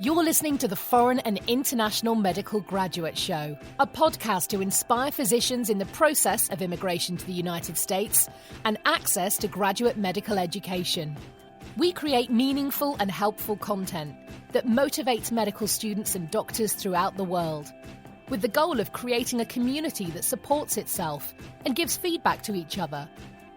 You're listening to the Foreign and International Medical Graduate Show, a podcast to inspire physicians in the process of immigration to the United States and access to graduate medical education. We create meaningful and helpful content that motivates medical students and doctors throughout the world, with the goal of creating a community that supports itself and gives feedback to each other,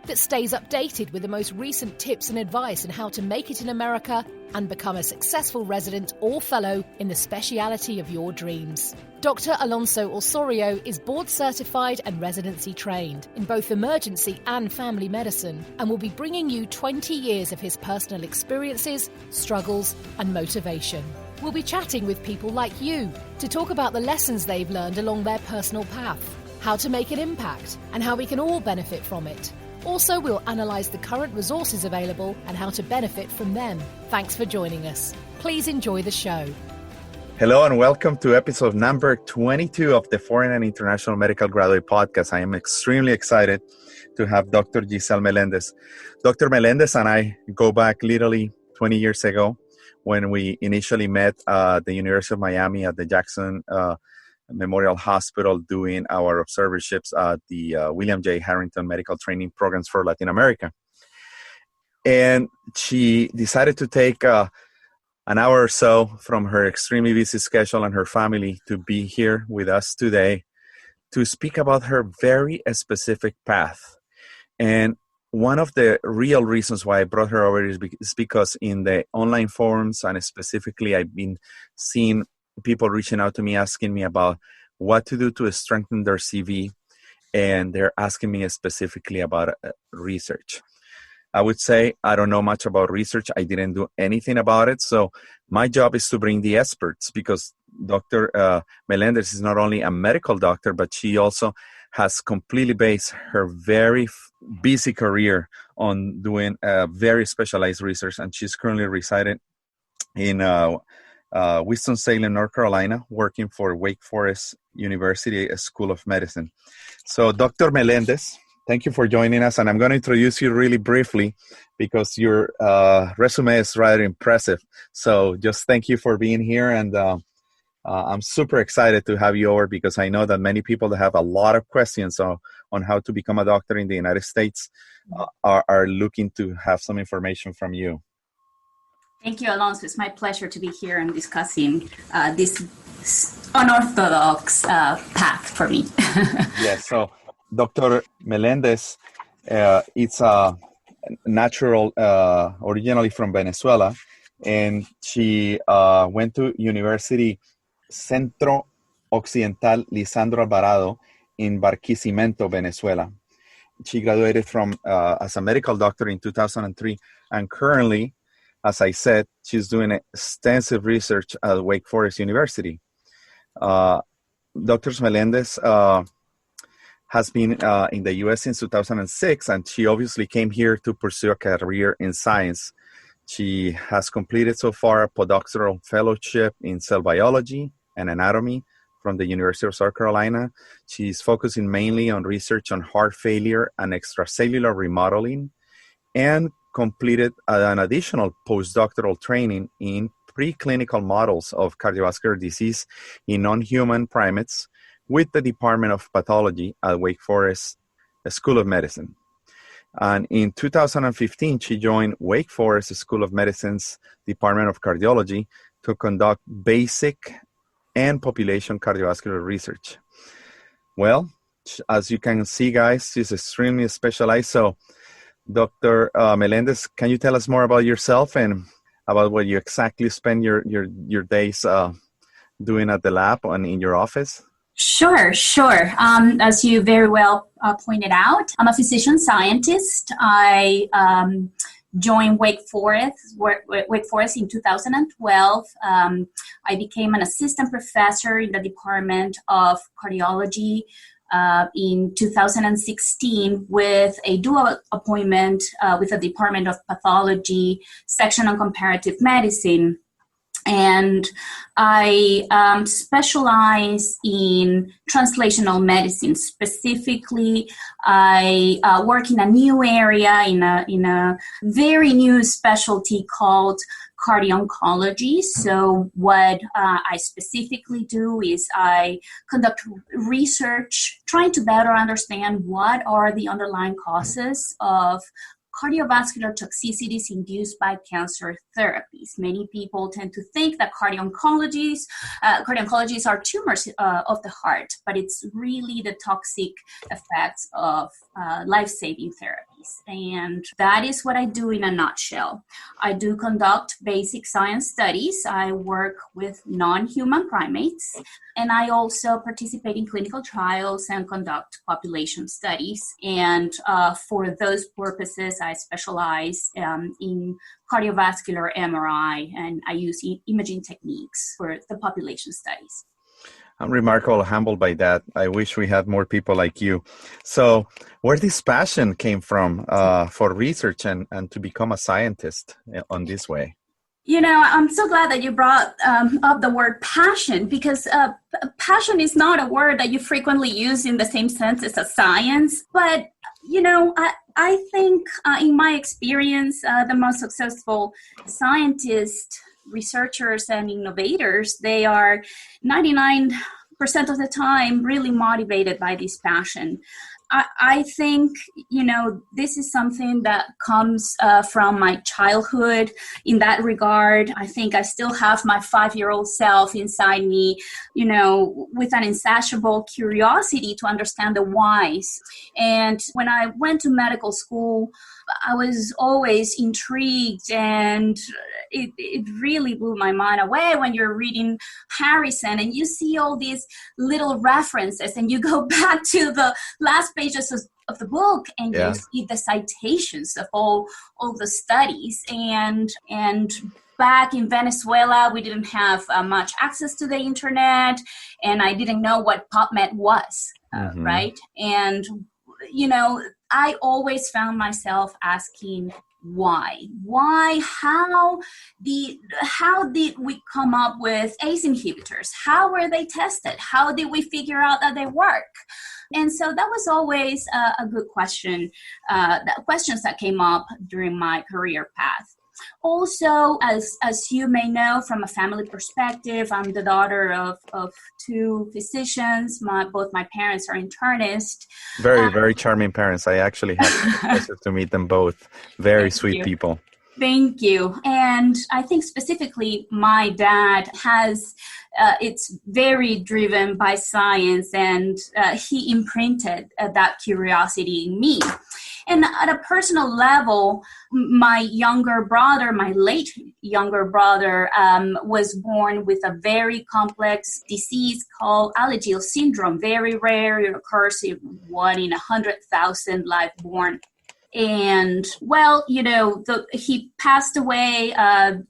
that stays updated with the most recent tips and advice on how to make it in America and become a successful resident or fellow in the speciality of your dreams. Dr. Alonso Osorio is board certified and residency trained in both emergency and family medicine and will be bringing you 20 years of his personal experiences, struggles, and motivation. We'll be chatting with people like you to talk about the lessons they've learned along their personal path, how to make an impact, and how we can all benefit from it. Also, we'll analyse the current resources available and how to benefit from them. Thanks for joining us. Please enjoy the show. Hello and welcome to episode number 22 of the Foreign and International Medical Graduate Podcast. I am extremely excited to have Dr. Giselle Melendez. Dr. Melendez and I go back literally 20 years ago when we initially met at the University of Miami at the Jackson Memorial Hospital doing our observerships at the William J. Harrington Medical Training Programs for Latin America. And she decided to take an hour or so from her extremely busy schedule and her family to be here with us today to speak about her very specific path. And one of the real reasons why I brought her over is because in the online forums, and specifically I've been seeing people reaching out to me asking me about what to do to strengthen their CV, and they're asking me specifically about research. I would say I don't know much about research. I didn't do anything about it. So my job is to bring the experts, because Dr. Melendez is not only a medical doctor, but she also has completely based her very busy career on doing very specialized research. And she's currently residing in Winston-Salem, North Carolina, working for Wake Forest University School of Medicine. So Dr. Melendez, thank you for joining us. And I'm going to introduce you really briefly because your resume is rather impressive. So just thank you for being here. And I'm super excited to have you over because I know that many people that have a lot of questions on how to become a doctor in the United States are looking to have some information from you. Thank you, Alonso. It's my pleasure to be here and discussing this unorthodox path for me. Yes, so Dr. Melendez is a natural, originally from Venezuela, and she went to University Centro Occidental Lisandro Alvarado in Barquisimeto, Venezuela. She graduated from as a medical doctor in 2003, and currently, as I said, she's doing extensive research at Wake Forest University. Dr. Melendez has been in the U.S. since 2006, and she obviously came here to pursue a career in science. She has completed so far a postdoctoral fellowship in cell biology and anatomy from the University of South Carolina. She's focusing mainly on research on heart failure and extracellular remodeling, and completed an additional postdoctoral training in preclinical models of cardiovascular disease in non-human primates with the Department of Pathology at Wake Forest School of Medicine. And in 2015, she joined Wake Forest School of Medicine's Department of Cardiology to conduct basic and population cardiovascular research. Well, as you can see, guys, she's extremely specialized. So Dr. Melendez, can you tell us more about yourself and about what you exactly spend your days doing at the lab and in your office? Sure. As you very well pointed out, I'm a physician scientist. I joined Wake Forest in 2012. I became an assistant professor in the Department of Cardiology in 2016 with a dual appointment with the Department of Pathology section on comparative medicine. And I specialize in translational medicine. Specifically, I work in a new area, in a very new specialty called cardio-oncology. So what I specifically do is I conduct research trying to better understand what are the underlying causes of cardiovascular toxicities induced by cancer therapies. Many people tend to think that cardio-oncologies are tumors of the heart, but it's really the toxic effects of life-saving therapies. And that is what I do in a nutshell. I do conduct basic science studies. I work with non-human primates, and I also participate in clinical trials and conduct population studies. And for those purposes, I specialize in cardiovascular MRI, and I use imaging techniques for the population studies. I'm remarkable, humbled by that. I wish we had more people like you. So where this passion came from for research and to become a scientist on this way? You know, I'm so glad that you brought up the word passion, because passion is not a word that you frequently use in the same sense as a science. But, you know, I think in my experience, the most successful scientists, researchers, and innovators, they are 99% of the time really motivated by this passion. I think, you know, this is something that comes from my childhood in that regard. I think I still have my 5-year-old self inside me, you know, with an insatiable curiosity to understand the whys. And when I went to medical school, I was always intrigued, and it really blew my mind away when you're reading Harrington and you see all these little references and you go back to the last pages of the book and you see the citations of all the studies. And back in Venezuela, we didn't have much access to the internet, and I didn't know what PubMed was, right? And, you know, I always found myself asking why? How did we come up with ACE inhibitors? How were they tested? How did we figure out that they work? And so that was always a good question, questions that came up during my career path. Also, as you may know, from a family perspective, I'm the daughter of 2 physicians. Both my parents are internists. Very, very charming parents. I actually had the pleasure to meet them both. Very sweet people. Thank you. And I think specifically my dad has, it's very driven by science, and he imprinted that curiosity in me. And at a personal level, my late younger brother, was born with a very complex disease called Alagille syndrome. Very rare. It occurs in 1 in 100,000 live born. And, well, you know, he passed away.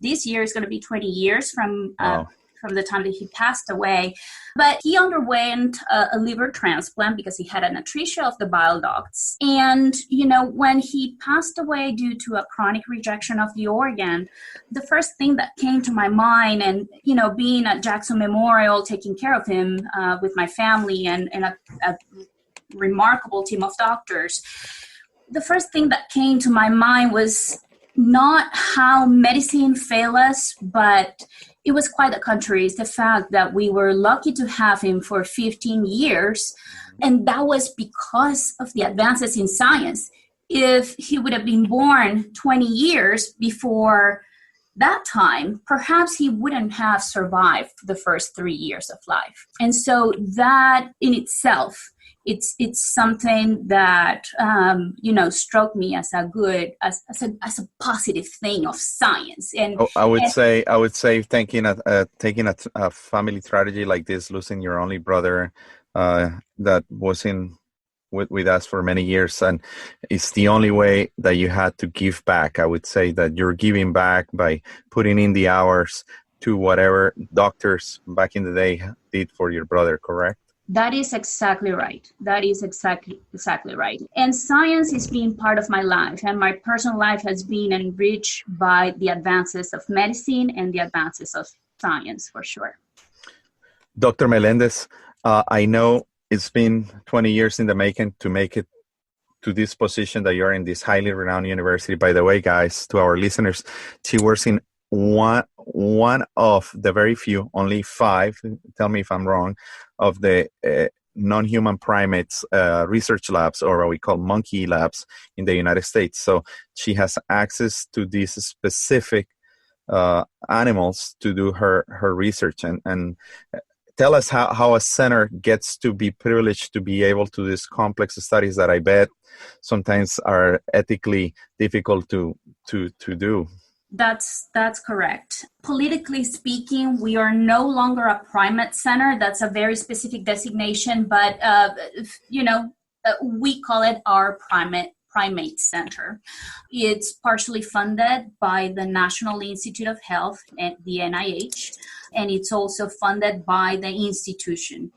This year is going to be 20 years from the time that he passed away. But he underwent a liver transplant because he had an atresia of the bile ducts. And, you know, when he passed away due to a chronic rejection of the organ, the first thing that came to my mind, and, you know, being at Jackson Memorial, taking care of him with my family and a remarkable team of doctors, the first thing that came to my mind was not how medicine failed us, but it was quite the contrary. It's the fact that we were lucky to have him for 15 years, and that was because of the advances in science. If he would have been born 20 years before that time, perhaps he wouldn't have survived the first 3 years of life. And so that in itself, it's something that you know, struck me as a positive thing of science. And I would say taking a family tragedy like this, losing your only brother that was with us for many years, and it's the only way that you had to give back. I would say that you're giving back by putting in the hours to whatever doctors back in the day did for your brother, correct? That is exactly right. That is exactly right. And science is being part of my life, and my personal life has been enriched by the advances of medicine and the advances of science, for sure. Dr. Melendez, I know it's been 20 years in the making to make it to this position that you're in this highly renowned university. By the way, guys, to our listeners, she works in one of the very few, only 5, tell me if I'm wrong, of the non-human primates research labs, or what we call monkey labs in the United States. So she has access to these specific animals to do her research. And tell us how a center gets to be privileged to be able to do these complex studies that I bet sometimes are ethically difficult to do. That's correct. Politically speaking, we are no longer a primate center. That's a very specific designation, but we call it our primate center. It's partially funded by the National Institute of Health and the NIH, and it's also funded by the institution.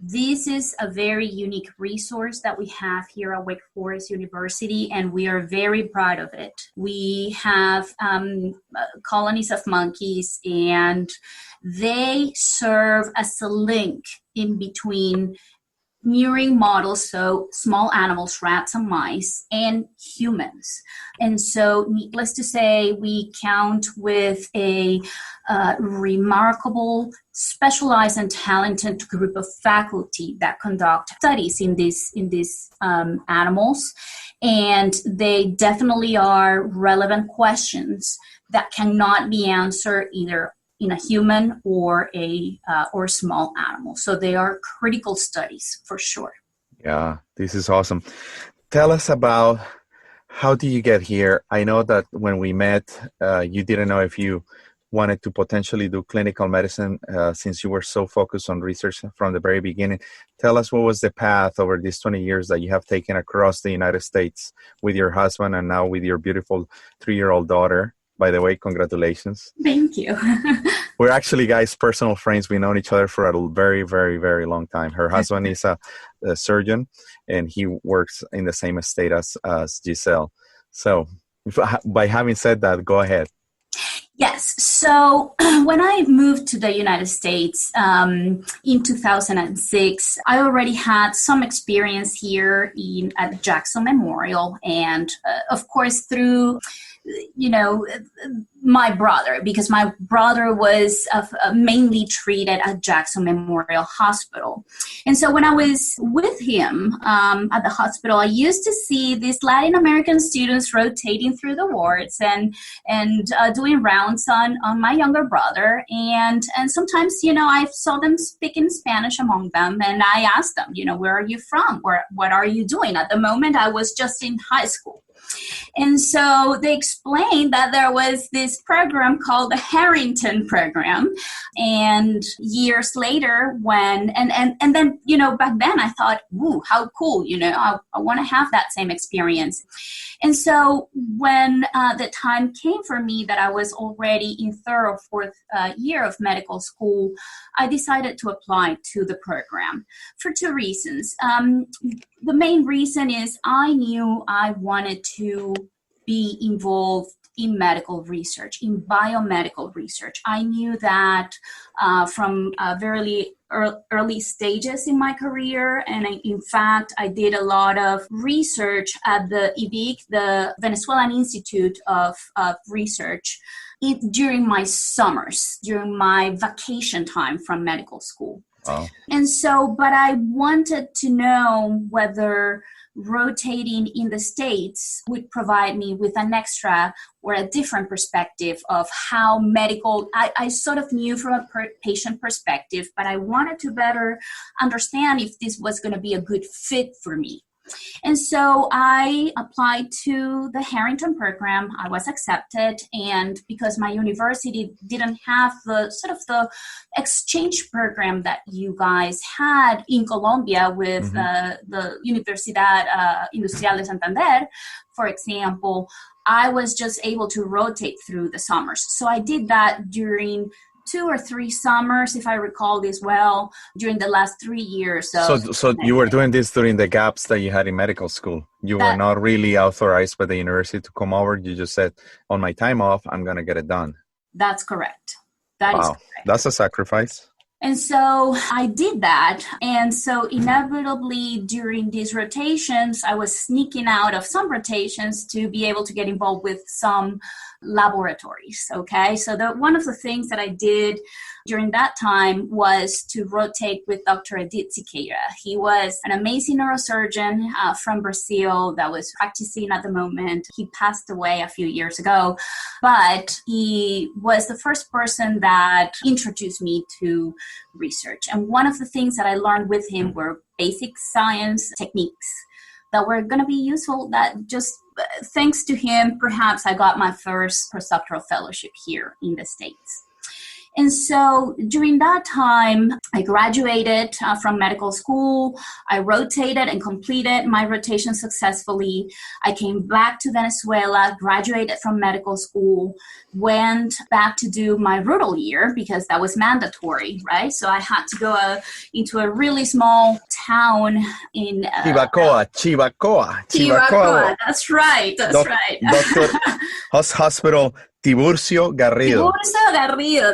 This is a very unique resource that we have here at Wake Forest University, and we are very proud of it. We have colonies of monkeys, and they serve as a link in between murine models, so small animals, rats and mice, and humans. And so, needless to say, we count with a remarkable, specialized, and talented group of faculty that conduct studies in these animals. And they definitely are relevant questions that cannot be answered either in a human or a small animal. So they are critical studies for sure. Yeah, this is awesome. Tell us about, how do you get here? I know that when we met, you didn't know if you wanted to potentially do clinical medicine since you were so focused on research from the very beginning. Tell us, what was the path over these 20 years that you have taken across the United States with your husband and now with your beautiful 3-year-old daughter? By the way, congratulations. Thank you. We're actually, guys, personal friends. We've known each other for a very, very, very long time. Her husband is a surgeon, and he works in the same estate as Giselle. So by having said that, go ahead. Yes. So when I moved to the United States in 2006, I already had some experience here at Jackson Memorial, and of course through my brother, because my brother was mainly treated at Jackson Memorial Hospital. And so when I was with him at the hospital, I used to see these Latin American students rotating through the wards and doing rounds on my younger brother. And sometimes, I saw them speaking Spanish among them. And I asked them, where are you from? What are you doing? At the moment, I was just in high school. And so they explained that there was this program called the Harrington program. And years later, and then, back then I thought, ooh, how cool, I want to have that same experience. And so when the time came for me that I was already in 3rd or 4th year of medical school, I decided to apply to the program for 2 reasons. The main reason is I knew I wanted to be involved in medical research, in biomedical research. I knew that from very early stages in my career, and in fact, I did a lot of research at the IVIC, the Venezuelan Institute of Research, during my summers, during my vacation time from medical school. Wow. And so, but I wanted to know whether rotating in the States would provide me with an extra or a different perspective of how medical, I sort of knew from a patient perspective, but I wanted to better understand if this was going to be a good fit for me. And so I applied to the Harrington program. I was accepted, and because my university didn't have the sort of the exchange program that you guys had in Colombia with the Universidad Industrial de Santander, for example, I was just able to rotate through the summers. So I did that during 2 or 3 summers, if I recall this well, during the last 3 years. So you were doing this during the gaps that you had in medical school. You were not really authorized by the university to come over. You just said, on my time off, I'm going to get it done. That's correct. That is correct. That's a sacrifice. And so I did that. And so inevitably during these rotations, I was sneaking out of some rotations to be able to get involved with some laboratories. Okay. So one of the things that I did during that time was to rotate with Dr. Edith Siqueira. He was an amazing neurosurgeon from Brazil that was practicing at the moment. He passed away a few years ago, but he was the first person that introduced me to research. And one of the things that I learned with him were basic science techniques that were going to be useful, that just thanks to him, perhaps I got my first postdoctoral fellowship here in the States. And so during that time, I graduated from medical school. I rotated and completed my rotation successfully. I came back to Venezuela, graduated from medical school, went back to do my rural year because that was mandatory, right? So I had to go into a really small town in Chivacoa. That's right. Doctor Hospital Tiburcio Garrido.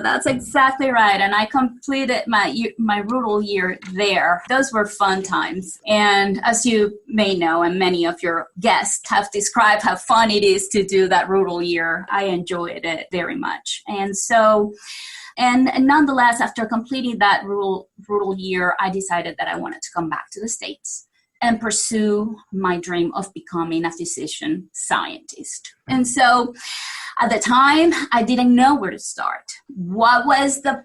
That's exactly right. And I completed my rural year there. Those were fun times. And as you may know, and many of your guests have described how fun it is to do that rural year, I enjoyed it very much. And so, and nonetheless, after completing that rural year, I decided that I wanted to come back to the States and pursue my dream of becoming a physician scientist. And so at the time, I didn't know where to start. What was the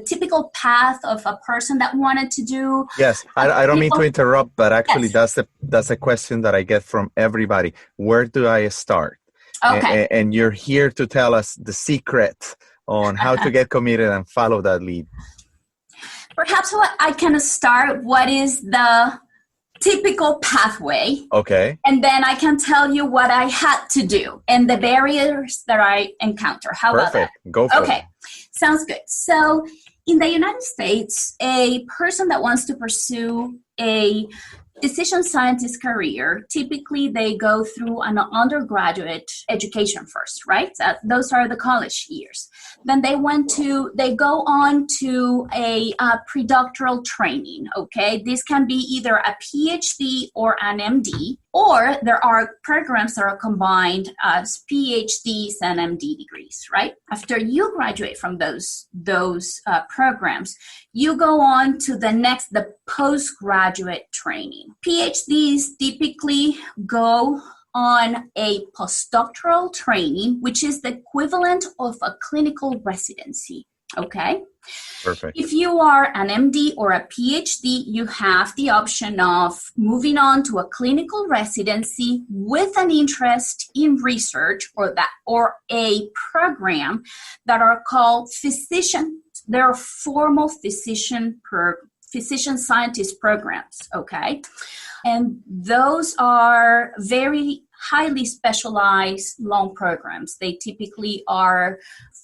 typical path of a person that wanted to do? Yes, I don't mean to interrupt, but actually that's a question that I get from everybody. Where do I start? Okay. And you're here to tell us the secret on how to get committed and follow that lead. Perhaps I can start what is the typical pathway. Okay. And then I can tell you what I had to do and the barriers that I encounter. How about that? Go for it. Okay. Sounds good. So in the United States, a person that wants to pursue a physician scientist career, typically they go through an undergraduate education first, right? Those are the college years. Then they go on to a predoctoral training, okay? This can be either a PhD or an MD, or there are programs that are combined as PhDs and MD degrees, right? After you graduate from those programs, you go on to the postgraduate training. PhDs typically go on a postdoctoral training, which is the equivalent of a clinical residency, okay? Perfect. If you are an MD or a PhD, you have the option of moving on to a clinical residency with an interest in research or a program that are called There are formal physician scientist programs, okay? And those are very highly specialized long programs. They typically are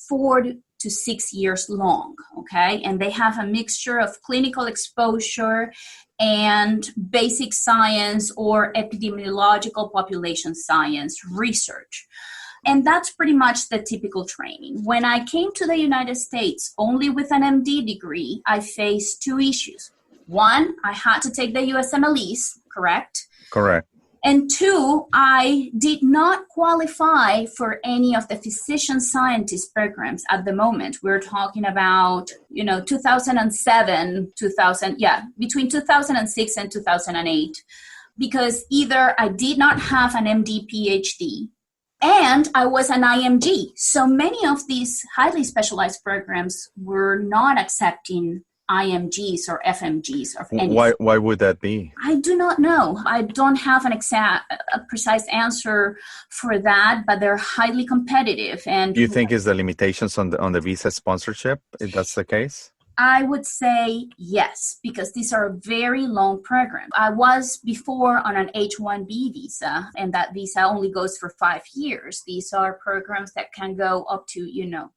4 to 6 years long, okay? And they have a mixture of clinical exposure and basic science or epidemiological population science research. And that's pretty much the typical training. When I came to the United States only with an MD degree, I faced 2 issues. 1, I had to take the USMLEs, correct? Correct. And 2, I did not qualify for any of the physician scientist programs at the moment. We're talking about, 2007, between 2006 and 2008, because either I did not have an MD PhD and I was an IMG. So many of these highly specialized programs were not accepting IMGs or FMGs or anything. Why would that be? I do not know. I don't have a precise answer for that, but they're highly competitive. And do you think it's the limitations on the visa sponsorship, if that's the case? I would say yes, because these are very long programs. I was before on an H-1B visa, and that visa only goes for 5 years. These are programs that can go up to,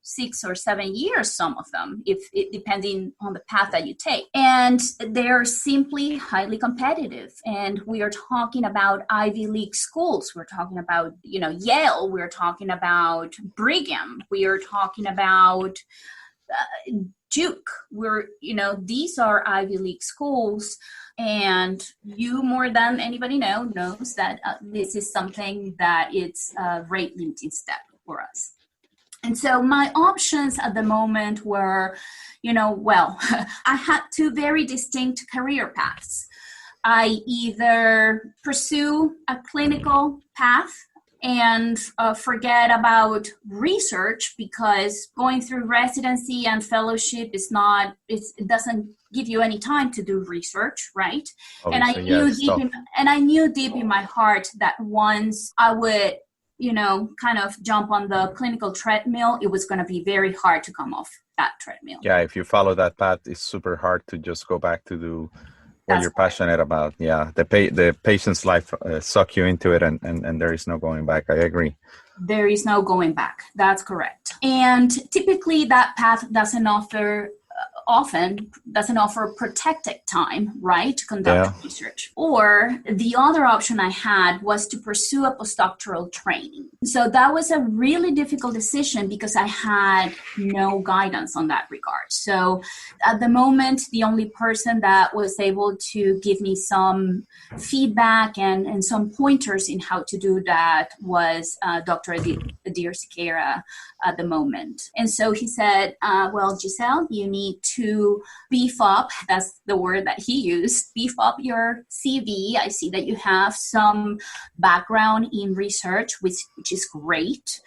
6 or 7 years, some of them, depending on the path that you take. And they're simply highly competitive. And we are talking about Ivy League schools. We're talking about, Yale. We're talking about Brigham. We are talking about Duke. These are Ivy League schools, and you more than anybody knows that this is something that it's a rate limiting step for us. And so my options at the moment were, I had 2 very distinct career paths. I either pursue a clinical path and forget about research, because going through residency and fellowship it doesn't give you any time to do research, right? Obviously, and I knew deep in my heart that once I would, kind of jump on the clinical treadmill, it was going to be very hard to come off that treadmill. Yeah, if you follow that path, it's super hard to just go back to do what you're passionate about. Yeah, the patient's life suck you into it, and there is no going back. I agree. There is no going back. That's correct. And typically that path often doesn't offer protected time, right, to conduct research. Or the other option I had was to pursue a postdoctoral training. So that was a really difficult decision because I had no guidance on that regard. So at the moment, the only person that was able to give me some feedback and some pointers in how to do that was Dr. Adir Sequeira at the moment. And so he said, well, Giselle, you need to beef up, that's the word that he used, beef up your CV. I see that you have some background in research, which is great.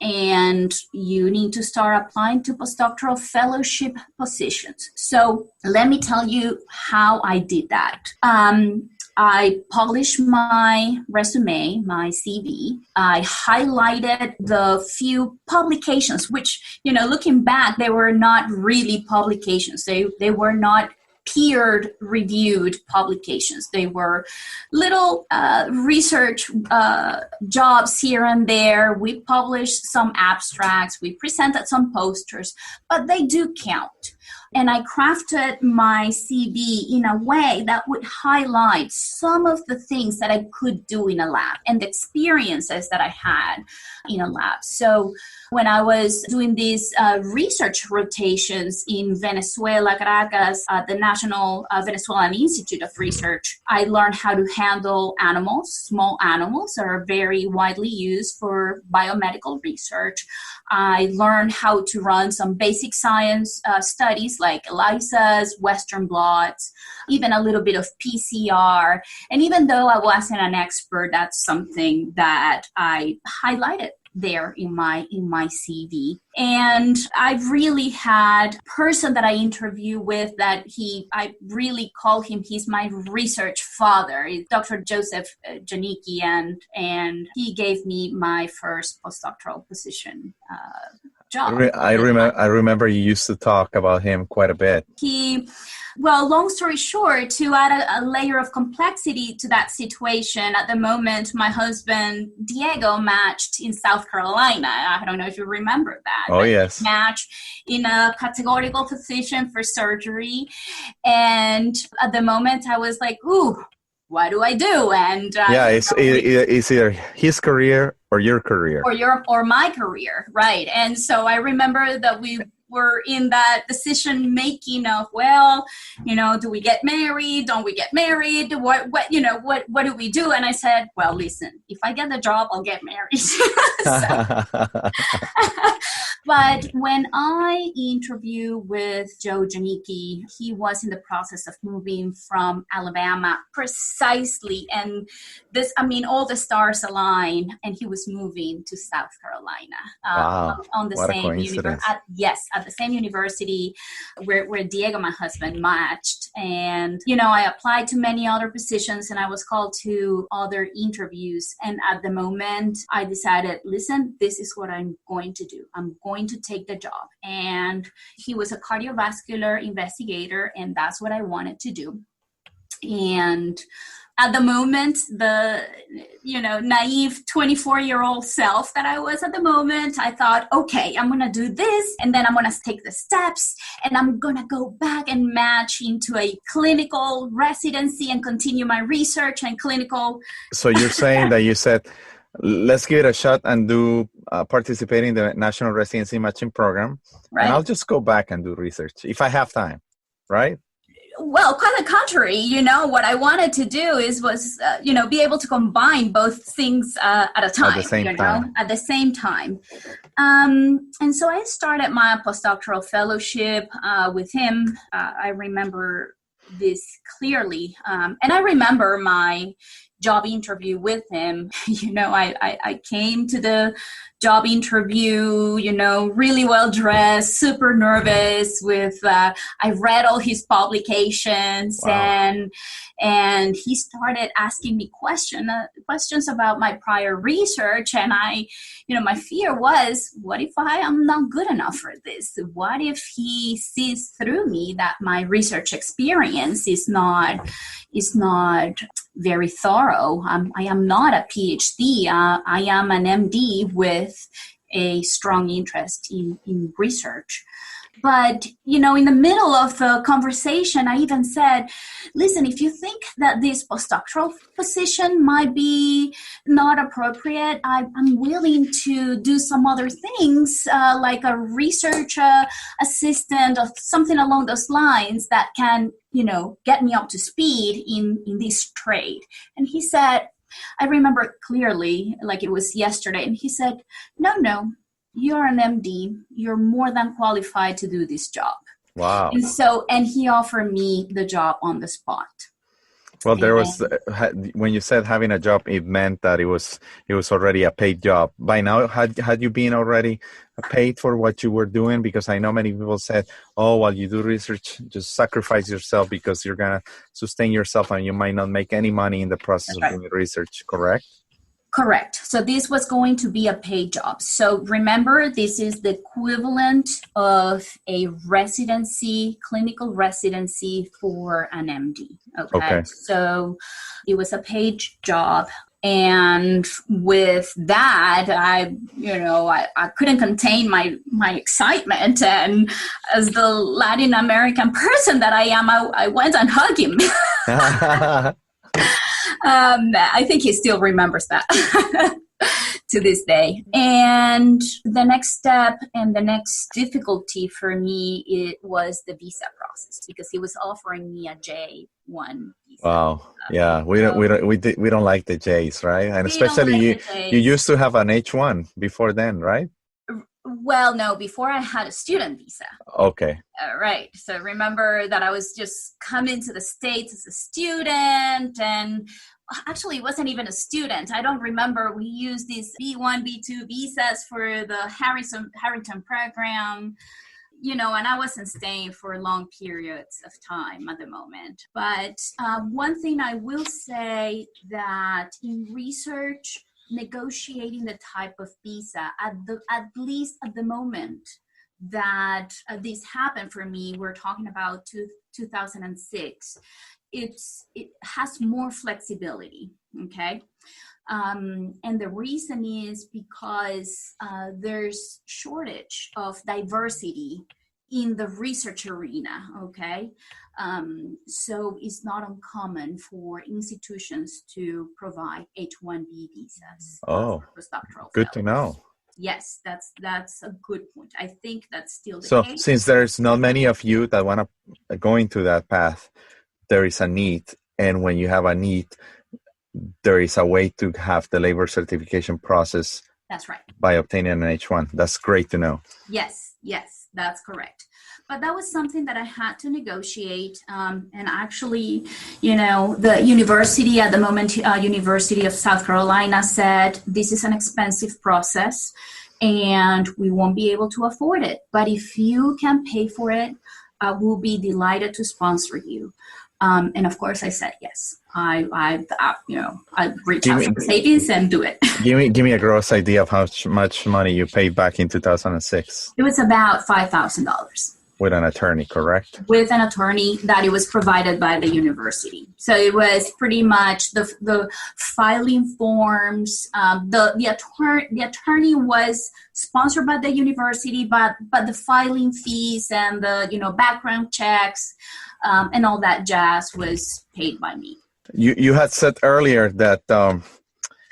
And you need to start applying to postdoctoral fellowship positions. So let me tell you how I did that. I polished my resume, my CV. I highlighted the few publications, which, looking back, they were not really publications. They were not peer reviewed publications. They were little research jobs here and there. We published some abstracts. We presented some posters, but they do count. And I crafted my CV in a way that would highlight some of the things that I could do in a lab and the experiences that I had in a lab. So when I was doing these research rotations in Venezuela, Caracas, at the National Venezuelan Institute of Research, I learned how to handle animals. Small animals are very widely used for biomedical research. I learned how to run some basic science studies like ELISAs, Western blots, even a little bit of PCR. And even though I wasn't an expert, that's something that I highlighted there in my CV. And I really had a person that I interviewed with that I really call him, he's my research father, Dr. Joseph Janicki, and he gave me my first postdoctoral position job. I remember you used to talk about him quite a bit. Long story short, to add a layer of complexity to that situation, at the moment, my husband, Diego, matched in South Carolina. I don't know if you remember that. Oh, yes. Matched in a categorical position for surgery. And at the moment, I was like, ooh, what do I do? And it's either his career or your career. Or my career, right. And so I remember that we were in that decision making of, do we get married? Don't we get married? What do we do? And I said, well, listen, if I get the job, I'll get married. But when I interviewed with Joe Janicki, he was in the process of moving from Alabama precisely. And all the stars aligned, and he was moving to South Carolina. Wow. On the what same a coincidence. university. at the same university where Diego, my husband, matched. And, I applied to many other positions and I was called to other interviews. And at the moment I decided, listen, this is what I'm going to do. I'm going to take the job. And he was a cardiovascular investigator, and that's what I wanted to do. And at the moment, the, naive 24-year-old self that I was at the moment, I thought, okay, I'm going to do this, and then I'm going to take the steps, and I'm going to go back and match into a clinical residency and continue my research and clinical. So you're saying that you said, let's give it a shot and do participate in the National Residency Matching Program, right? And I'll just go back and do research if I have time, right? Well, quite the contrary, what I wanted to do was be able to combine both things at a time, at the same time. And so I started my postdoctoral fellowship with him. I remember this clearly. And I remember my job interview with him. I came to the job interview, really well dressed, super nervous I read all his publications. Wow. And he started asking me questions about my prior research. And my fear was, what if I am not good enough for this? What if he sees through me that my research experience is not very thorough? I am not a PhD. I am an MD with a strong interest in research. But, in the middle of the conversation, I even said, listen, if you think that this postdoctoral position might be not appropriate, I'm willing to do some other things, like a research assistant or something along those lines that can, get me up to speed in this trade. And he said, I remember clearly, like it was yesterday, and he said, no. You're an MD. You're more than qualified to do this job. Wow. And he offered me the job on the spot. Well, when you said having a job, it meant that it was already a paid job. By now, had you been already paid for what you were doing? Because I know many people said, oh, while you do research, just sacrifice yourself because you're going to sustain yourself and you might not make any money in the process of doing research, correct? Correct. So this was going to be a paid job. So remember, this is the equivalent of a clinical residency for an MD. Okay. So it was a paid job. And with that, I couldn't contain my excitement. And as the Latin American person that I am, I went and hugged him. I think he still remembers that to this day. And the next step and the next difficulty for me, it was the visa process, because he was offering me a J1 visa. Wow. Yeah. We don't like the J's, right? And especially you used to have an H1 before then, right? Well, no, before I had a student visa. Okay. Right. So remember that I was just coming to the States as a student, and actually it wasn't even a student. I don't remember. We used these B1, B2 visas for the Harrington program, and I wasn't staying for long periods of time at the moment. But one thing I will say, that in research, negotiating the type of visa, at least at the moment that this happened for me, we're talking about 2006, it has more flexibility, okay? And the reason is because there's shortage of diversity in the research arena, okay? So it's not uncommon for institutions to provide H-1B visas. Oh, good to know. Yes, that's a good point. I think that's still the case. So since there's not many of you that want to go into that path, there is a need. And when you have a need, there is a way to have the labor certification process. That's right. By obtaining an H1. That's great to know. Yes, that's correct. But that was something that I had to negotiate. And actually, the university at the moment, University of South Carolina, said this is an expensive process. and we won't be able to afford it. But if you can pay for it, I will be delighted to sponsor you. And of course, I said yes. I reach out for savings and do it. Give me a gross idea of how much money you paid back in 2006. It was about $5,000. With an attorney, correct? With an attorney that it was provided by the university. So it was pretty much the filing forms. The attorney was sponsored by the university, but the filing fees and the background checks and all that jazz was paid by me. You had said earlier that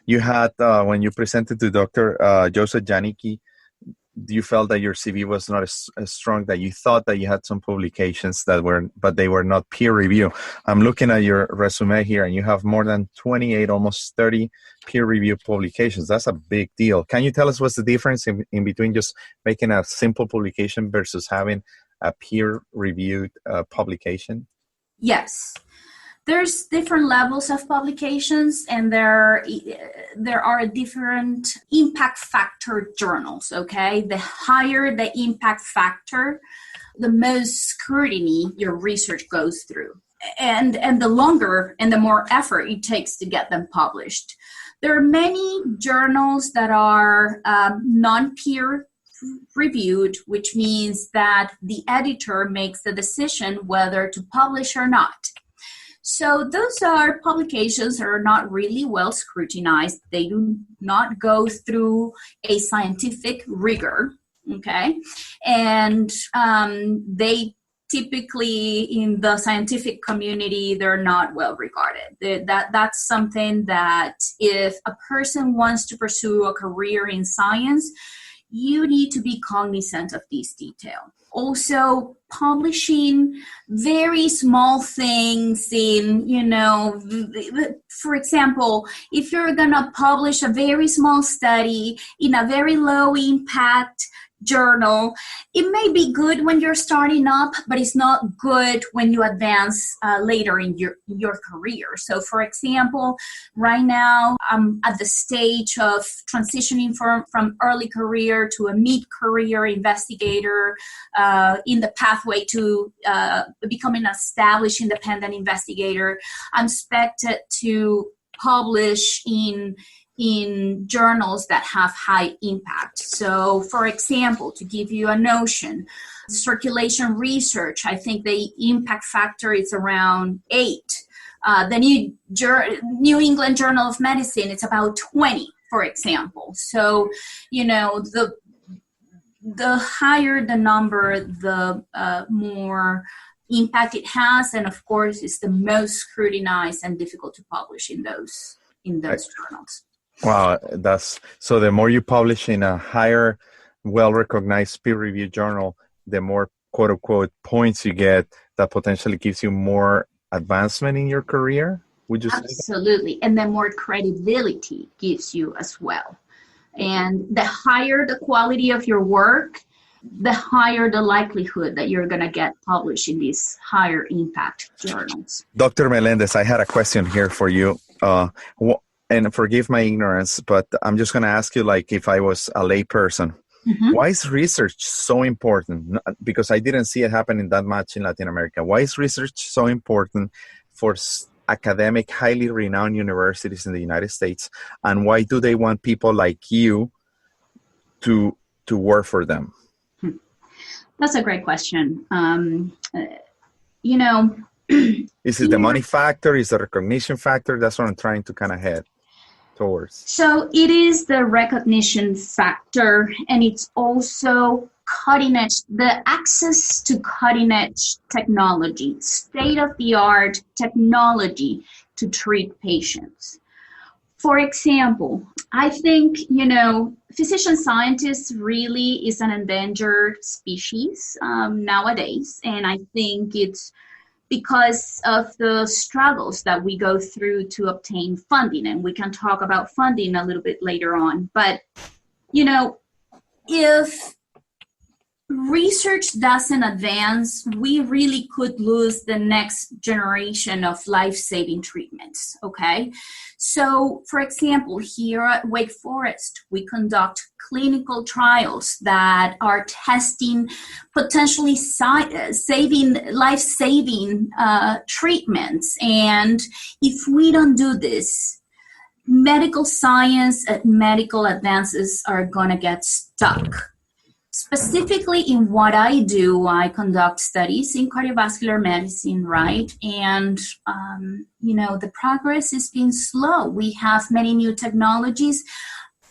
you had when you presented to Dr. Joseph Janicki, you felt that your CV was not as strong, that you thought that you had some publications but they were not peer review. I'm looking at your resume here and you have more than 28, almost 30 peer review publications. That's a big deal. Can you tell us what's the difference in between just making a simple publication versus having a peer reviewed publication? Yes. There's different levels of publications, and there are different impact factor journals, okay? The higher the impact factor, the most scrutiny your research goes through. And the longer and the more effort it takes to get them published. There are many journals that are non-peer reviewed, which means that the editor makes the decision whether to publish or not. So those are publications that are not really well scrutinized. They do not go through a scientific rigor, okay? And they typically, in the scientific community, they're not well regarded. That's something that if a person wants to pursue a career in science, you need to be cognizant of these details. Also, publishing very small things in, for example, if you're going to publish a very small study in a very low impact journal, it may be good when you're starting up, but it's not good when you advance later in your career. So for example, right now I'm at the stage of transitioning from early career to a mid-career investigator in the pathway to becoming an established independent investigator. I'm expected to publish in journals that have high impact. So, for example, to give you a notion, circulation research, I think the impact factor is around 8. The New England Journal of Medicine, it's about 20, for example. So, the higher the number, the more impact it has, and of course, it's the most scrutinized and difficult to publish in those journals. Wow, so the more you publish in a higher, well-recognized peer-reviewed journal, the more quote-unquote points you get that potentially gives you more advancement in your career? Would you say that? Absolutely, and the more credibility gives you as well. And the higher the quality of your work, the higher the likelihood that you're going to get published in these higher impact journals. Dr. Melendez, I had a question here for you. And forgive my ignorance, but I'm just going to ask you, like, if I was a lay person, why is research so important? Because I didn't see it happening that much in Latin America. Why is research so important for academic, highly renowned universities in the United States? And why do they want people like you to work for them? That's a great question. Is it the money factor? Is the recognition factor? That's what I'm trying to kind of head towards. So it is the recognition factor, and it's also cutting edge, the access to cutting edge technology, state-of-the-art technology to treat patients. For example, I think, physician scientists really is an endangered species nowadays, and I think it's because of the struggles that we go through to obtain funding. And we can talk about funding a little bit later on. But, if research doesn't advance, we really could lose the next generation of life-saving treatments, okay? So, for example, here at Wake Forest, we conduct clinical trials that are testing potentially life-saving treatments. And if we don't do this, medical science and medical advances are going to get stuck. Specifically in what I do, I conduct studies in cardiovascular medicine, right? And, the progress has been slow. We have many new technologies,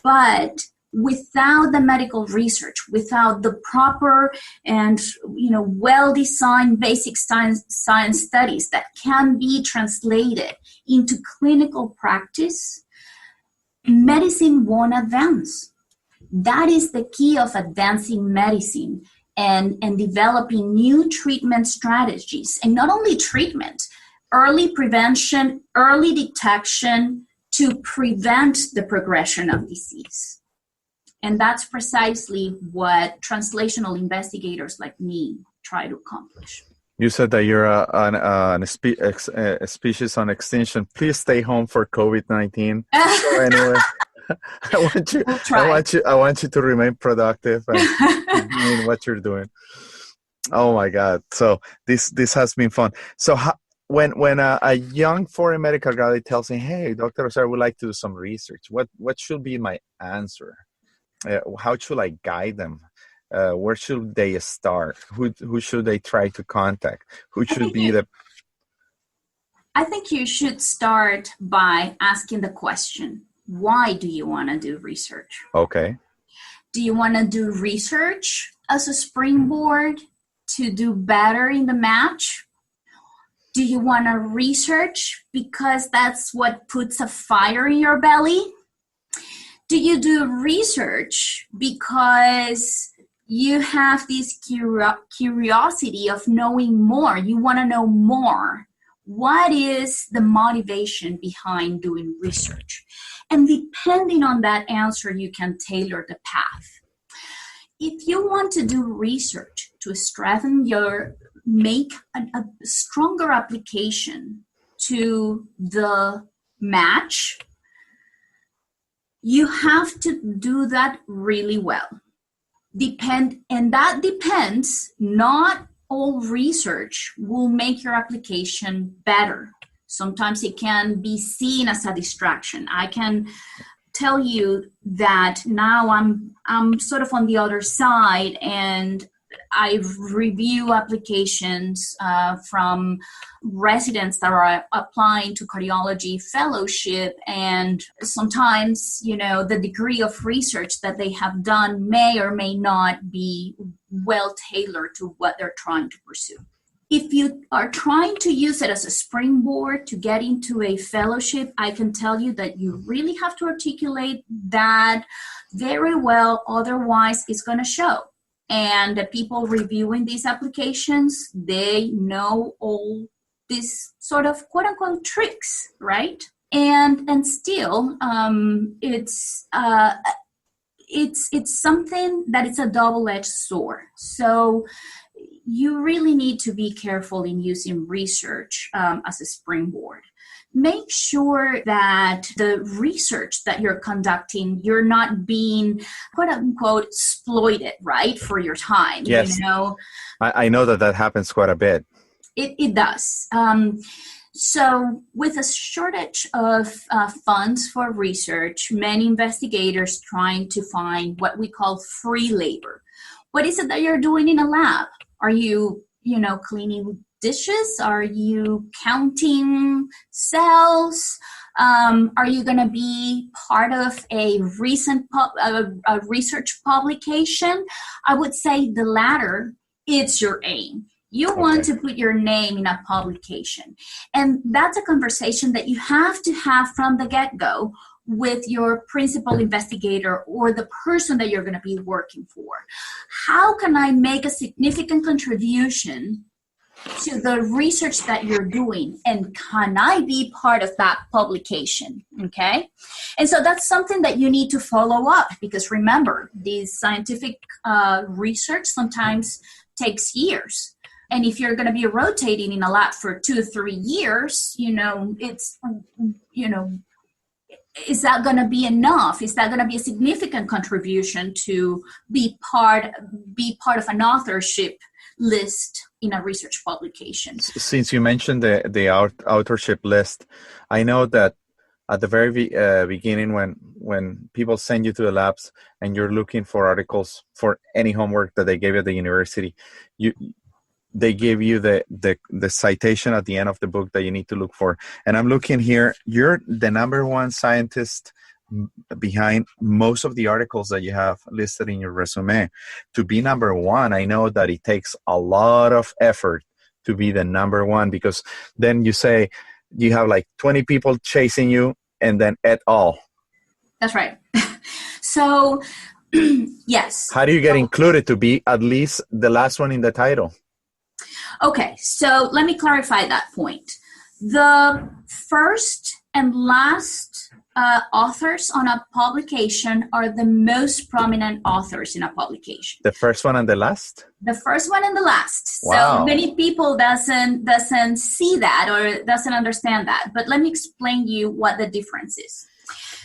but without the medical research, without the proper and, well-designed basic science studies that can be translated into clinical practice, medicine won't advance. That is the key of advancing medicine and developing new treatment strategies. And not only treatment, early prevention, early detection to prevent the progression of disease. And that's precisely what translational investigators like me try to accomplish. You said that you're a species on extinction. Please stay home for COVID-19. So anyway, I want you to remain productive and keep doing what you're doing. Oh my God! So this has been fun. So when a young foreign medical graduate tells me, "Hey, Dr. Osar, I would like to do some research," what should be my answer? How should I guide them? Where should they start? Who should they try to contact? Who should be the... I think you should start by asking the question, why do you want to do research? Okay. Do you want to do research as a springboard to do better in the match? Do you want to research because that's what puts a fire in your belly? Do you do research because you have this curiosity of knowing more? You want to know more. What is the motivation behind doing research? And depending on that answer, you can tailor the path. If you want to do research to strengthen make a stronger application to the match, you have to do that really well. And that depends. Not all research will make your application better. Sometimes it can be seen as a distraction. I can tell you that now I'm sort of on the other side, and I review applications from residents that are applying to cardiology fellowship, and sometimes, the degree of research that they have done may or may not be well tailored to what they're trying to pursue. If you are trying to use it as a springboard to get into a fellowship, I can tell you that you really have to articulate that very well, otherwise it's going to show. And the people reviewing these applications, they know all these sort of quote unquote tricks, right? And still, it's something that it's a double-edged sword. So you really need to be careful in using research as a springboard. Make sure that the research that you're conducting, you're not being, quote unquote, exploited, right, for your time. Yes. I know that happens quite a bit. It does. So with a shortage of funds for research, many investigators trying to find what we call free labor. What is it that you're doing in a lab? Are you, cleaning dishes? Are you counting cells? Are you going to be part of a recent research publication? I would say the latter. It's your aim. You want to put your name in a publication. And that's a conversation that you have to have from the get-go with your principal investigator or the person that you're going to be working for. How can I make a significant contribution to the research that you're doing, and can I be part of that publication? Okay. And so that's something that you need to follow up, because remember, these scientific research sometimes takes years. And if you're going to be rotating in a lab for 2 or 3 years, is that going to be enough? Is that going to be a significant contribution to be part of an authorship list in a research publication? Since you mentioned the authorship list, I know that at the very beginning, when people send you to the labs and you're looking for articles for any homework that they gave you at the university, they give you the citation at the end of the book that you need to look for. And I'm looking here, you're the number one scientist behind most of the articles that you have listed in your resume. To be number one, I know that it takes a lot of effort to be the number one, because then you say you have like 20 people chasing you and then et al. That's right. So, yes. How do you get included to be at least the last one in the title? Okay, so let me clarify that point. The first and last authors on a publication are the most prominent authors in a publication. The first one and the last? The first one and the last. Wow. So many people doesn't see that or doesn't understand that. But let me explain you what the difference is.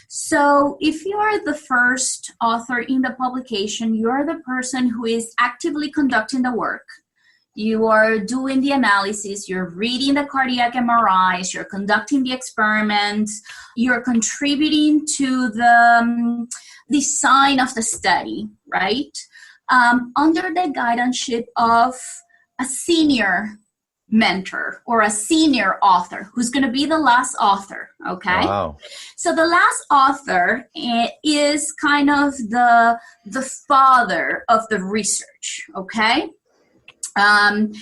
So if you are the first author in the publication, you are the person who is actively conducting the work. You are doing the analysis, you're reading the cardiac MRIs, you're conducting the experiments, you're contributing to the design of the study, right? Under the guidance of a senior mentor or a senior author who's going to be the last author, okay? Wow. So the last author is kind of the father of the research, okay? The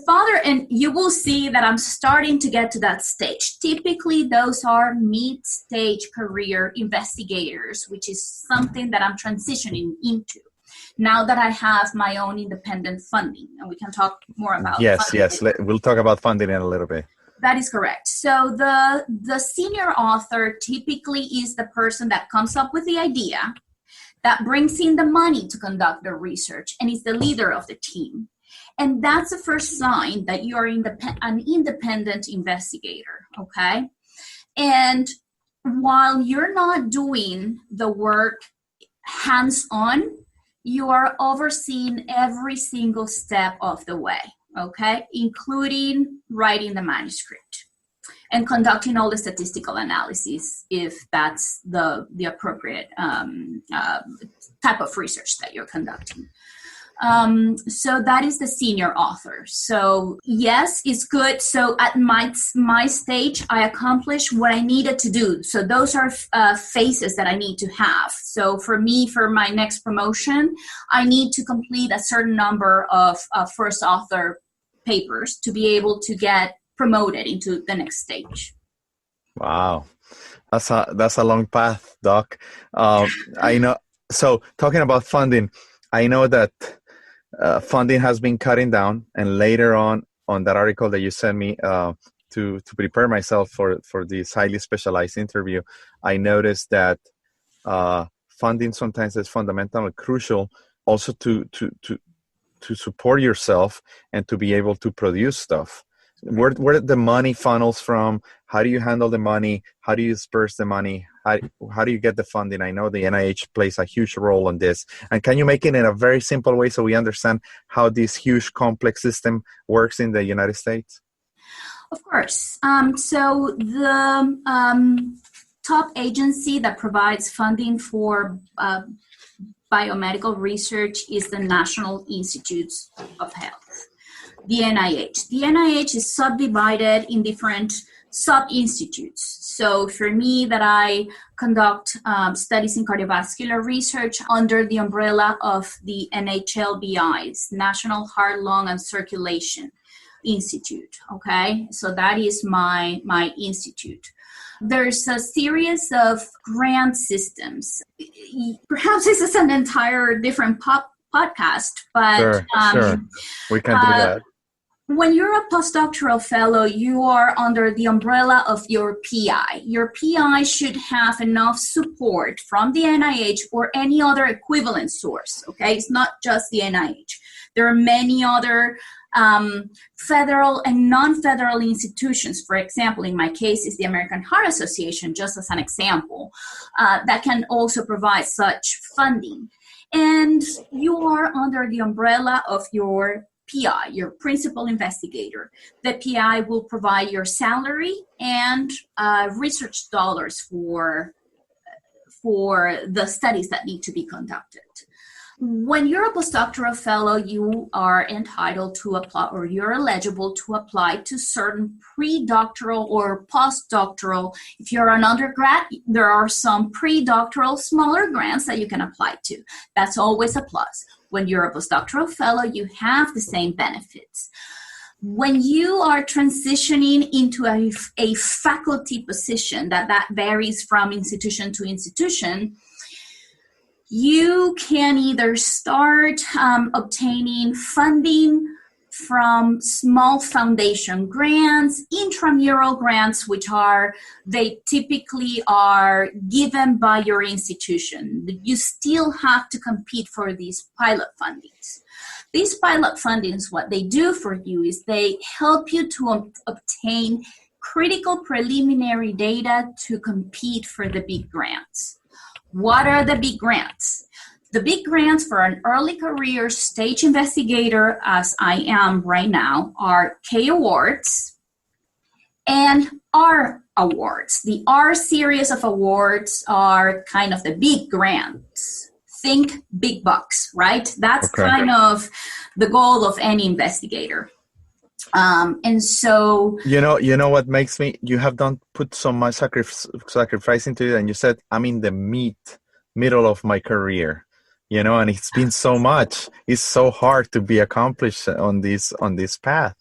father, and you will see that I'm starting to get to that stage. Typically, those are mid-stage career investigators, which is something that I'm transitioning into now that I have my own independent funding, and we can talk more about funding. Yes. We'll talk about funding in a little bit. That is correct. So the senior author typically is the person that comes up with the idea, that brings in the money to conduct the research, and is the leader of the team. And that's the first sign that you are an independent investigator, okay? And while you're not doing the work hands-on, you are overseeing every single step of the way, okay? Including writing the manuscript and conducting all the statistical analysis if that's the appropriate type of research that you're conducting. So that is the senior author. So yes, it's good. So at my stage, I accomplished what I needed to do. So those are phases that I need to have. So for me, for my next promotion, I need to complete a certain number of first author papers to be able to get promoted into the next stage. Wow. That's a long path, Doc. I know. So talking about funding, I know that funding has been cutting down, and later on that article that you sent me to prepare myself for this highly specialized interview, I noticed that funding sometimes is fundamental and crucial also to support yourself and to be able to produce stuff. Where the money funnels from? How do you handle the money? How do you disperse the money? How do you get the funding? I know the NIH plays a huge role in this. And can you make it in a very simple way so we understand how this huge complex system works in the United States? Of course. So the top agency that provides funding for biomedical research is the National Institutes of Health, the NIH. The NIH is subdivided in different sub-institutes. So for me, that I conduct studies in cardiovascular research under the umbrella of the NHLBI's, National Heart, Lung, and Circulation Institute, okay? So that is my institute. There's a series of grant systems. Perhaps this is an entire different podcast, but sure. We can do that. When you're a postdoctoral fellow, you are under the umbrella of your PI. Your PI should have enough support from the NIH or any other equivalent source, okay? It's not just the NIH. There are many other federal and non-federal institutions. For example, in my case, is the American Heart Association, just as an example, that can also provide such funding. And you are under the umbrella of your PI, your principal investigator. The PI will provide your salary and research dollars for the studies that need to be conducted. When you're a postdoctoral fellow, you are entitled to apply, or you're eligible to apply to certain pre-doctoral or postdoctoral. If you're an undergrad, there are some pre-doctoral smaller grants that you can apply to. That's always a plus. When you're a postdoctoral fellow, you have the same benefits. When you are transitioning into a faculty position, that varies from institution to institution, you can either start obtaining funding from small foundation grants, intramural grants, they typically are given by your institution. You still have to compete for these pilot fundings. These pilot fundings, what they do for you is they help you to obtain critical preliminary data to compete for the big grants. What are the big grants? The big grants for an early career stage investigator, as I am right now, are K awards and R awards. The R series of awards are kind of the big grants. Think big bucks, right? That's kind of the goal of any investigator. And so, you know what makes me, you have done put so much sacrifice into it, and you said, I'm in the middle of my career, and it's been so much. It's so hard to be accomplished on this path.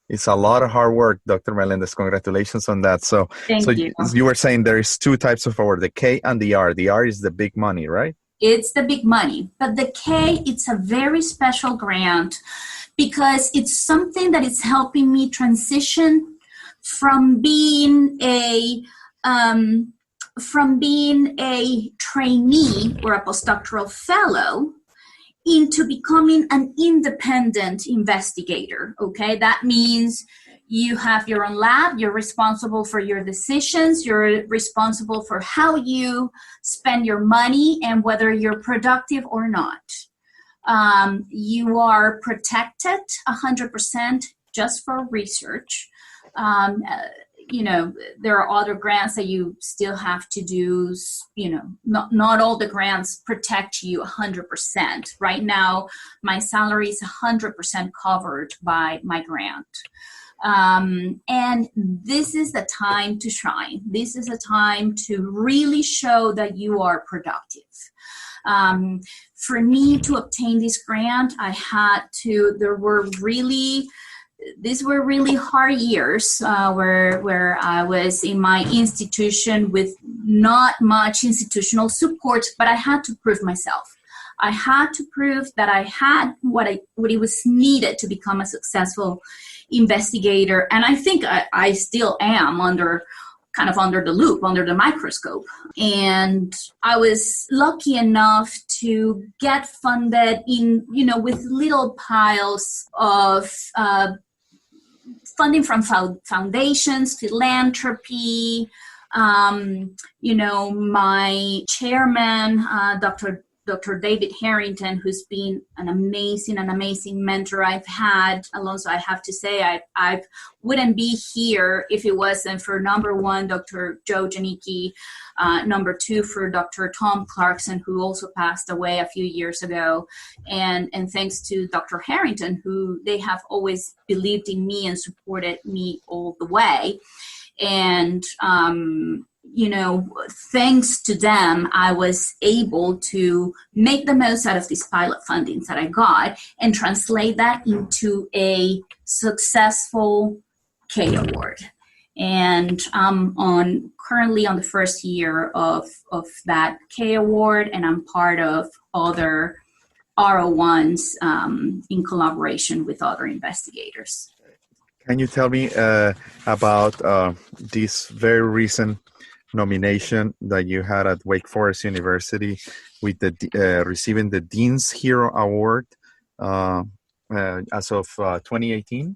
It's a lot of hard work, Dr. Melendez. Congratulations on that. So you were saying there is two types of award, the K and the R. The R is the big money, right? It's the big money, but the K, it's a very special grant, because it's something that is helping me transition from being a trainee or a postdoctoral fellow into becoming an independent investigator, okay? That means you have your own lab, you're responsible for your decisions, you're responsible for how you spend your money and whether you're productive or not. You are protected 100% just for research. There are other grants that you still have to do. Not all the grants protect you 100%. Right now, my salary is 100% covered by my grant. And this is the time to shine. This is a time to really show that you are productive. For me to obtain this grant, these were really hard years where I was in my institution with not much institutional support, but I had to prove myself. I had to prove that I had what it was needed to become a successful investigator, and I think I still am under the loop, under the microscope. And I was lucky enough to get funded with little piles of funding from foundations, philanthropy. My chairman, Dr. David Harrington, who's been an amazing mentor I've had. Alonso, I have to say, I wouldn't be here if it wasn't for number one, Dr. Joe Janicki, number two for Dr. Tom Clarkson, who also passed away a few years ago, and thanks to Dr. Harrington, who they have always believed in me and supported me all the way. And thanks to them, I was able to make the most out of these pilot fundings that I got and translate that into a successful K award. And I'm currently on the first year of that K award, and I'm part of other R01s in collaboration with other investigators. Can you tell me about this very recent nomination that you had at Wake Forest University with the receiving the Dean's Hero Award as of 2018?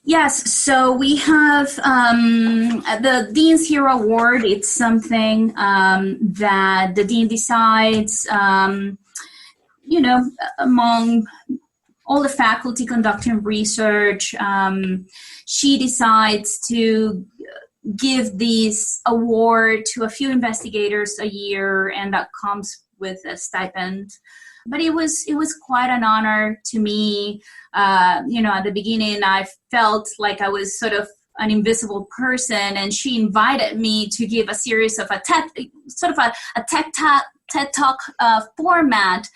Yes, so we have the Dean's Hero Award. It's something that the dean decides, among all the faculty conducting research. She decides to give this award to a few investigators a year, and that comes with a stipend. But it was quite an honor to me. At the beginning, I felt like I was sort of an invisible person, and she invited me to give a series of a TED Talk format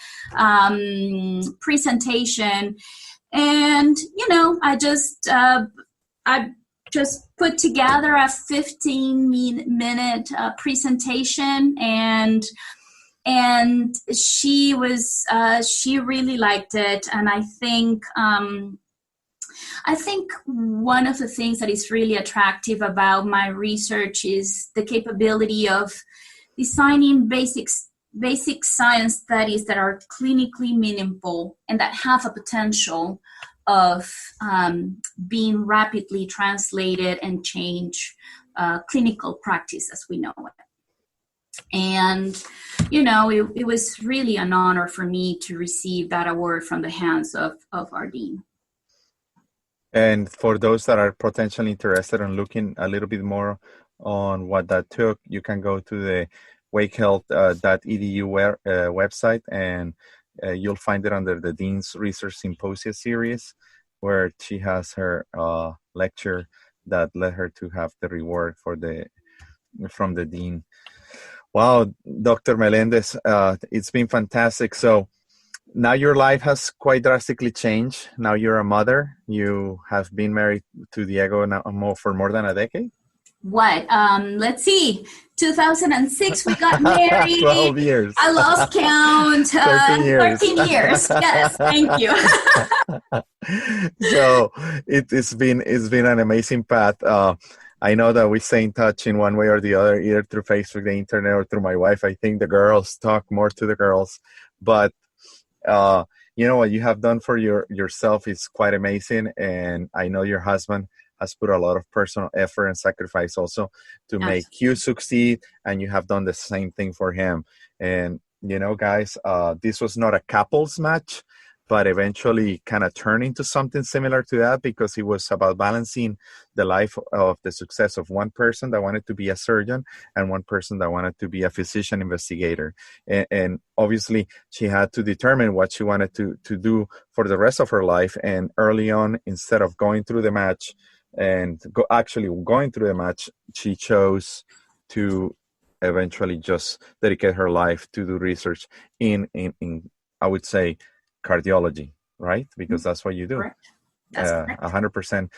presentation, and I just put together a 15-minute presentation, and she really liked it. And I think one of the things that is really attractive about my research is the capability of designing basic science studies that are clinically meaningful and that have a potential of being rapidly translated and change clinical practice as we know it. And, it was really an honor for me to receive that award from the hands of our dean. And for those that are potentially interested in looking a little bit more on what that took, you can go to the wakehealth.edu website, and you'll find it under the Dean's Research Symposia series, where she has her lecture that led her to have the reward from the dean. Wow, Dr. Melendez, it's been fantastic. So now your life has quite drastically changed. Now you're a mother. You have been married to Diego now for more than a decade. What? Let's see. 2006, we got married. 12 years. I lost count. 13 years. 13 years. Yes, thank you. So it's been an amazing path. I know that we stay in touch in one way or the other, either through Facebook, the internet, or through my wife. I think the girls talk more to the girls. But, what you have done for yourself is quite amazing. And I know your husband has put a lot of personal effort and sacrifice also to make you succeed. And you have done the same thing for him. And, guys, this was not a couples match, but eventually kind of turned into something similar to that, because it was about balancing the life of the success of one person that wanted to be a surgeon and one person that wanted to be a physician investigator. And obviously, she had to determine what she wanted to do for the rest of her life. And early on, instead of going through the match, she chose to eventually just dedicate her life to do research in I would say, cardiology, right? Because that's what you do. Correct. That's correct. 100%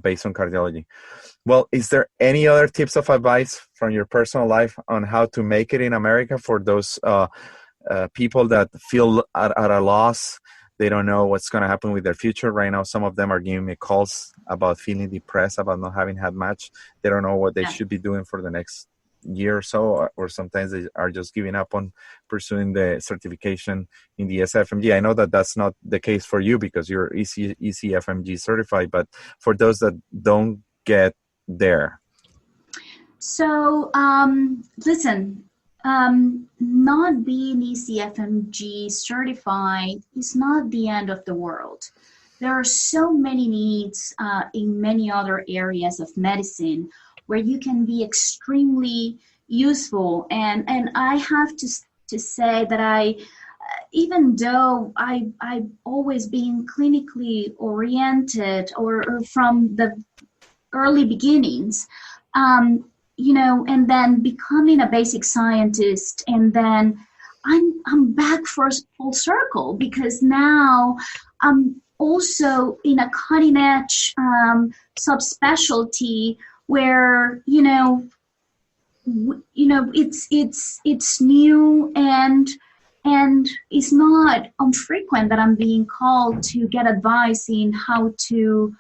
based on cardiology. Well, is there any other tips of advice from your personal life on how to make it in America for those people that feel at a loss? They don't know what's going to happen with their future. Right now, some of them are giving me calls about feeling depressed, about not having had much. They don't know what they should be doing for the next year or so, or sometimes they are just giving up on pursuing the certification in the SFMG. I know that that's not the case for you because you're ECFMG certified, but for those that don't get there. So, listen, not being ECFMG certified is not the end of the world. There are so many needs in many other areas of medicine where you can be extremely useful. And I have to say that even though I've always been clinically oriented or from the early beginnings, and then becoming a basic scientist, and then I'm back for full circle because now I'm also in a cutting edge subspecialty where it's new, and And it's not infrequent that I'm being called to get advice in how to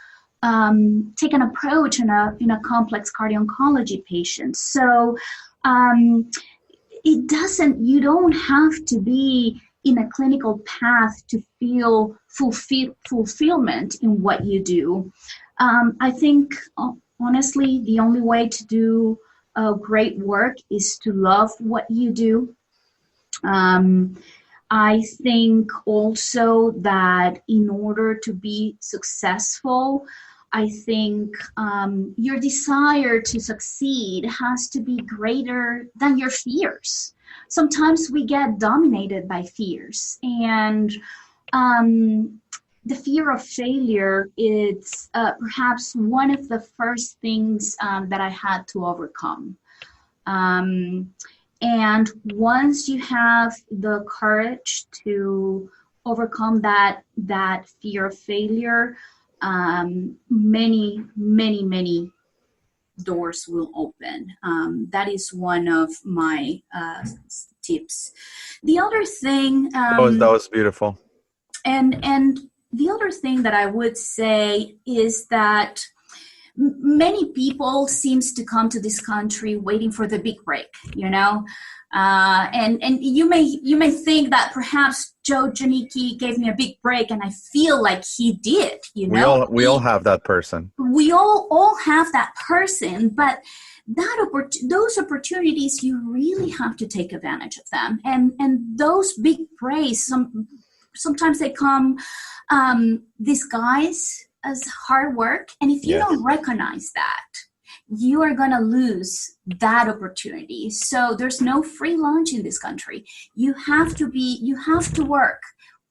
take an approach in a complex cardio-oncology patient. So you don't have to be in a clinical path to feel fulfillment in what you do. I think, honestly, the only way to do great work is to love what you do. I think also that in order to be successful, I think your desire to succeed has to be greater than your fears. Sometimes we get dominated by fears, and the fear of failure is perhaps one of the first things that I had to overcome. And once you have the courage to overcome that fear of failure, many doors will open. That is one of my tips. The other thing that was beautiful. And the other thing that I would say is that many people seems to come to this country waiting for the big break, and you may think that perhaps Joe Janicki gave me a big break, and I feel like he did. We all have that person. We all have that person, but those opportunities, you really have to take advantage of them. And those big breaks, sometimes they come disguised as hard work. And if you don't recognize that, you are going to lose that opportunity. So there's no free lunch in this country. You have to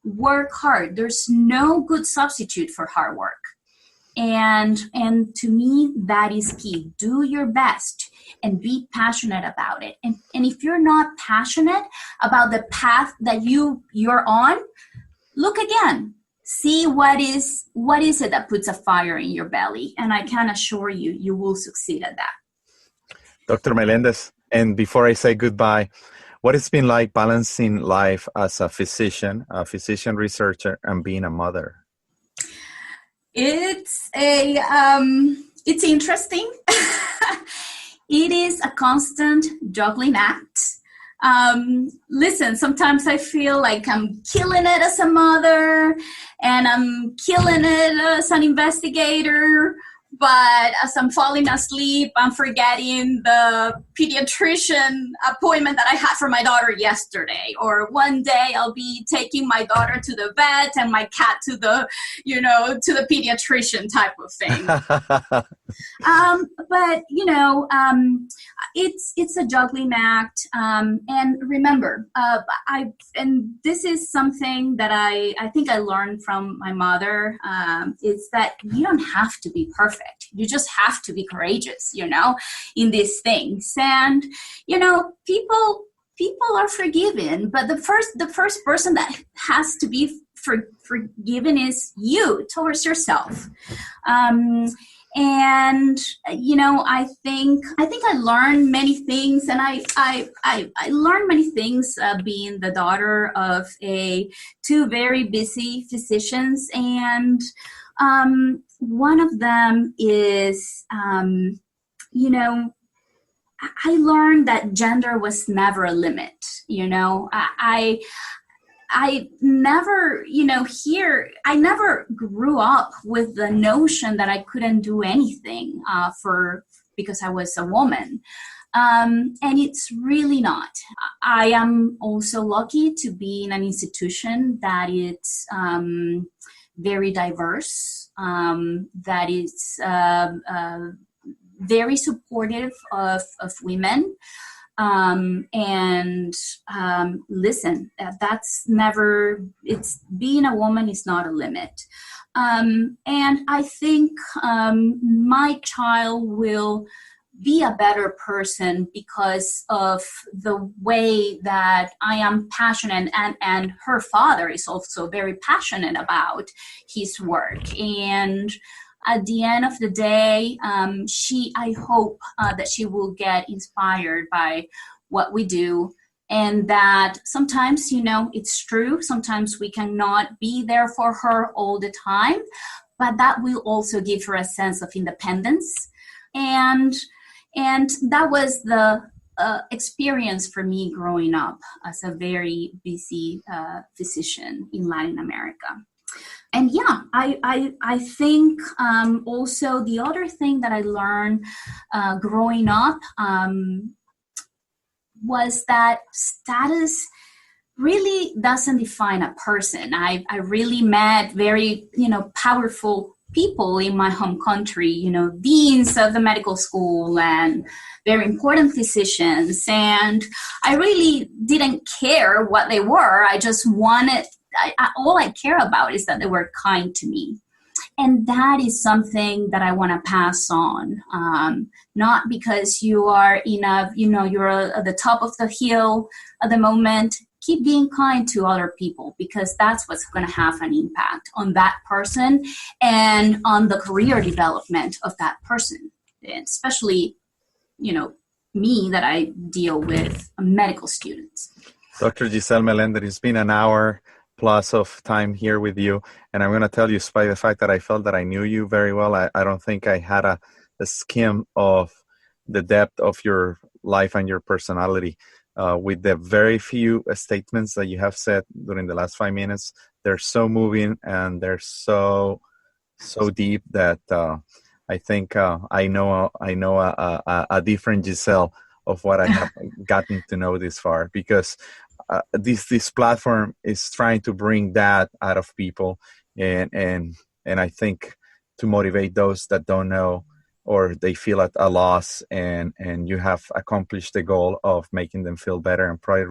work hard. There's no good substitute for hard work. And to me, that is key. Do your best and be passionate about it. And if you're not passionate about the path that you're on, look again. See what is it that puts a fire in your belly, and I can assure you, you will succeed at that. Dr. Melendez, and before I say goodbye, what it's been like balancing life as a physician researcher, and being a mother? It's interesting. It is a constant juggling act. Listen, sometimes I feel like I'm killing it as a mother and I'm killing it as an investigator, but as I'm falling asleep, I'm forgetting the pediatrician appointment that I had for my daughter yesterday. Or one day I'll be taking my daughter to the vet and my cat to the pediatrician type of thing. But it's a juggling act. And remember, and this is something that I think I learned from my mother. It's that you don't have to be perfect. You just have to be courageous, in these things. And, people are forgiven, but the first person that has to be forgiven is you towards yourself. And I think I learned many things, and I learned many things being the daughter of two very busy physicians. And one of them is I learned that gender was never a limit. I never, I never grew up with the notion that I couldn't do anything because I was a woman. And it's really not. I am also lucky to be in an institution that is very diverse, that is very supportive of women. Listen, being a woman is not a limit. And I think my child will be a better person because of the way that I am passionate, and her father is also very passionate about his work. And at the end of the day, I hope that she will get inspired by what we do, and that sometimes, it's true. Sometimes we cannot be there for her all the time, but that will also give her a sense of independence. And that was the experience for me growing up as a very busy physician in Latin America. And yeah, I think also the other thing that I learned growing up was that status really doesn't define a person. I really met very, powerful people in my home country, deans of the medical school and very important physicians. And I really didn't care what they were. I just wanted, all I care about is that they were kind to me. And that is something that I want to pass on. Not because you are you're at the top of the hill at the moment. Keep being kind to other people, because that's what's going to have an impact on that person and on the career development of that person. And especially, me, that I deal with medical students. Dr. Giselle Melendez, it's been an hour plus of time here with you. And I'm going to tell you, despite the fact that I felt that I knew you very well, I don't think I had a skim of the depth of your life and your personality. With the very few statements that you have said during the last 5 minutes, they're so moving and they're so deep that I think I know a different Giselle of what I have gotten to know this far, because this platform is trying to bring that out of people, and I think to motivate those that don't know or they feel at a loss, and you have accomplished the goal of making them feel better and probably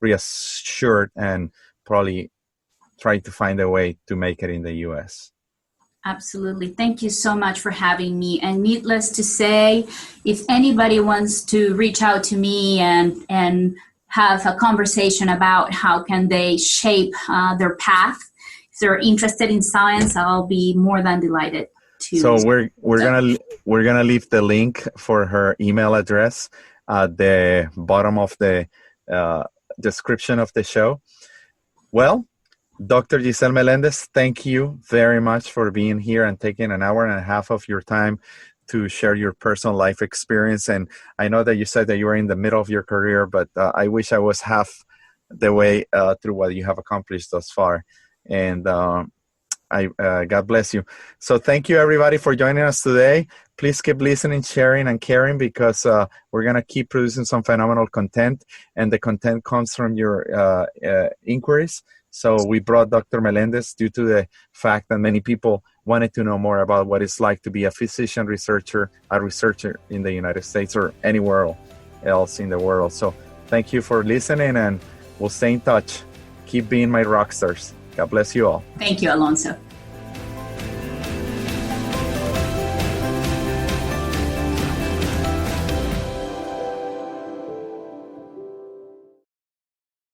reassured and probably try to find a way to make it in the U.S. Absolutely. Thank you so much for having me. And needless to say, if anybody wants to reach out to me and have a conversation about how can they shape their path, if they're interested in science, I'll be more than delighted. So we're gonna leave the link for her email address at the bottom of the description of the show. Well, Dr. Giselle Melendez, thank you very much for being here and taking an hour and a half of your time to share your personal life experience. And I know that you said that you were in the middle of your career, but I wish I was half the way through what you have accomplished thus far. And God bless you. So thank you, everybody, for joining us today. Please keep listening, sharing, and caring, because we're going to keep producing some phenomenal content, and the content comes from your inquiries. So we brought Dr. Melendez due to the fact that many people wanted to know more about what it's like to be a physician researcher, a researcher in the United States or anywhere else in the world. So thank you for listening, and we'll stay in touch. Keep being my rock stars. God bless you all. Thank you, Alonso.